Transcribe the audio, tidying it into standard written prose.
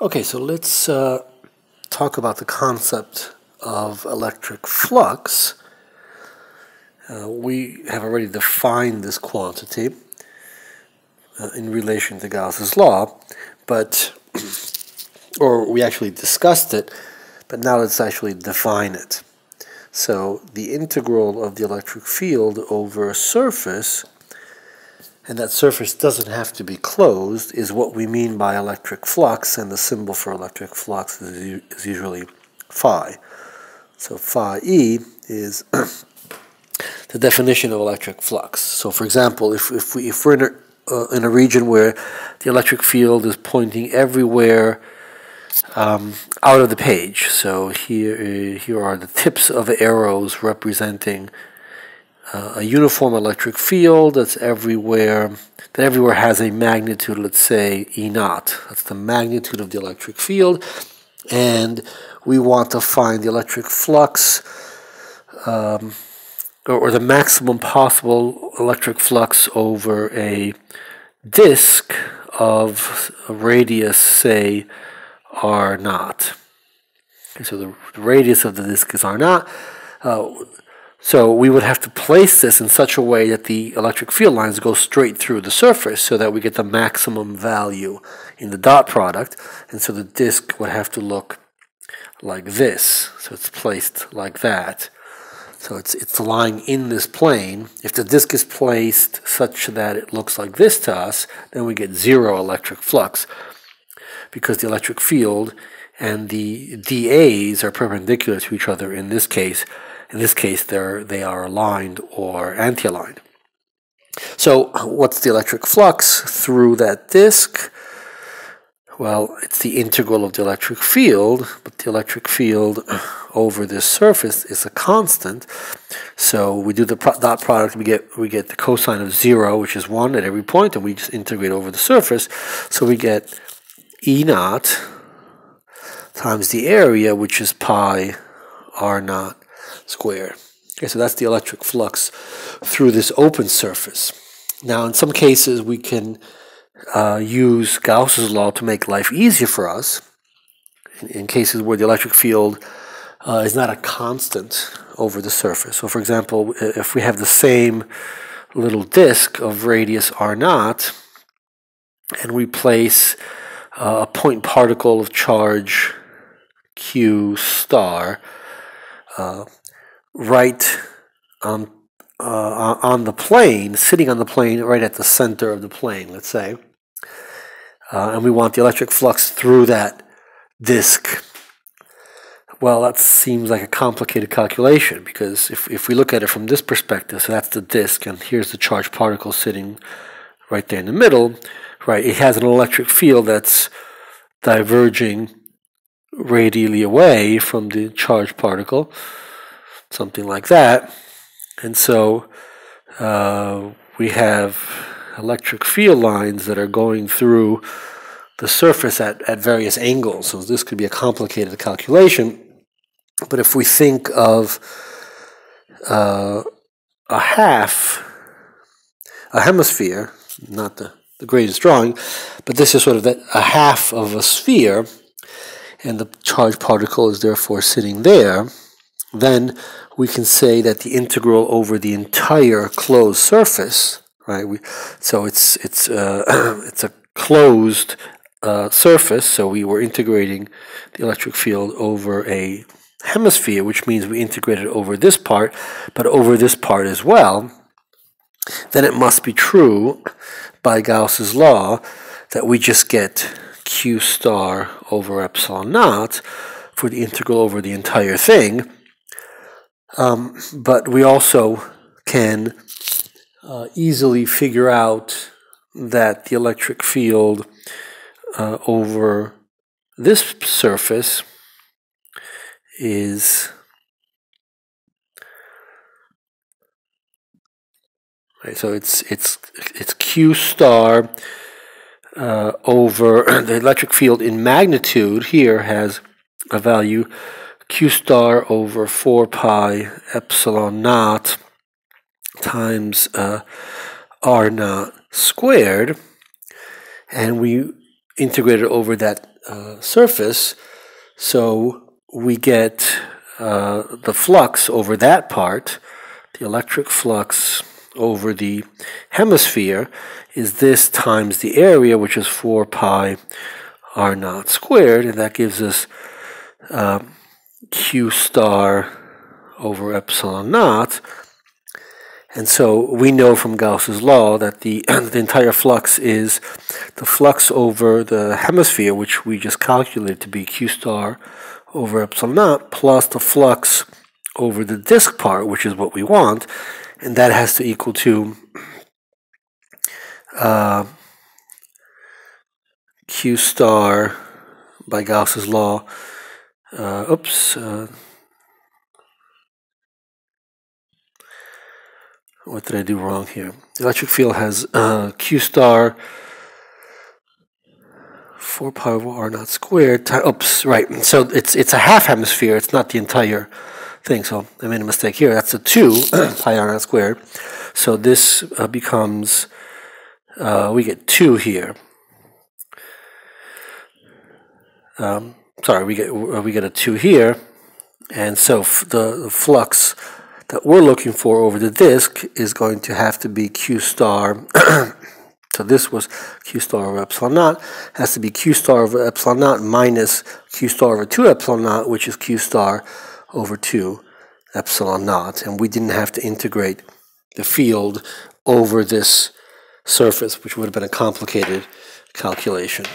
Okay, so let's talk about the concept of electric flux. We have already defined this quantity in relation to Gauss's law, or we actually discussed it, but now let's actually define it. So the integral of the electric field over a surface, and that surface doesn't have to be closed, is what we mean by electric flux, and the symbol for electric flux is usually phi. So phi E is the definition of electric flux. So for example, if we're in a region where the electric field is pointing everywhere out of the page, so here are the tips of arrows representing a uniform electric field that everywhere has a magnitude, let's say E naught. That's the magnitude of the electric field, and we want to find the electric flux, or the maximum possible electric flux over a disk of a radius, say, R naught. Okay, so the radius of the disk is R naught. So we would have to place this in such a way that the electric field lines go straight through the surface so that we get the maximum value in the dot product. And so the disk would have to look like this. So it's placed like that. So it's lying in this plane. If the disk is placed such that it looks like this to us, then we get zero electric flux, because the electric field and the dAs are perpendicular to each other in this case. In this case, they are aligned or anti-aligned. So what's the electric flux through that disk? Well, it's the integral of the electric field, but the electric field over this surface is a constant. So we do the dot product, we get the cosine of 0, which is 1 at every point, and we just integrate over the surface. So we get E naught times the area, which is pi R naught squared. Okay, so that's the electric flux through this open surface. Now, in some cases, we can use Gauss's law to make life easier for us. In cases where the electric field is not a constant over the surface. So, for example, if we have the same little disk of radius R naught, and we place a point particle of charge Q star right on the plane, sitting on the plane right at the center of the plane, let's say, and we want the electric flux through that disk. Well, that seems like a complicated calculation, because if we look at it from this perspective, so that's the disk, and here's the charged particle sitting right there in the middle, right? It has an electric field that's diverging radially away from the charged particle, something like that. And so we have electric field lines that are going through the surface at various angles. So this could be a complicated calculation. But if we think of a hemisphere, not the greatest drawing, but this is sort of a half of a sphere, and the charged particle is therefore sitting there, then we can say that the integral over the entire closed surface, right? So it's a closed surface, so we were integrating the electric field over a hemisphere, which means we integrated over this part, but over this part as well. Then it must be true by Gauss's law that we just get Q star over epsilon naught for the integral over the entire thing. But we also can easily figure out that the electric field over this surface is right, so it's Q star over the electric field in magnitude here has a value Q star over 4 pi epsilon naught times R naught squared, and we integrate it over that surface, so we get the flux over that part, the electric flux over the hemisphere, is this times the area, which is 4 pi r naught squared, and that gives us q star over epsilon naught. And so we know from Gauss's law that the entire flux is the flux over the hemisphere, which we just calculated to be q star over epsilon naught, plus the flux over the disk part, which is what we want, and that has to equal to q star by Gauss's law. What did I do wrong here? The electric field has q star 4 pi over r naught squared. Right. So it's a half hemisphere. It's not the entire thing. So I made a mistake here. That's a 2 pi r naught squared. So this becomes, we get 2 here. Sorry, we get a 2 here. And so the flux that we're looking for over the disk is going to have to be q star. So this was q star over epsilon naught, has to be q star over epsilon naught minus q star over 2 epsilon naught, which is q star over 2 epsilon naught. And we didn't have to integrate the field over this surface, which would have been a complicated calculation.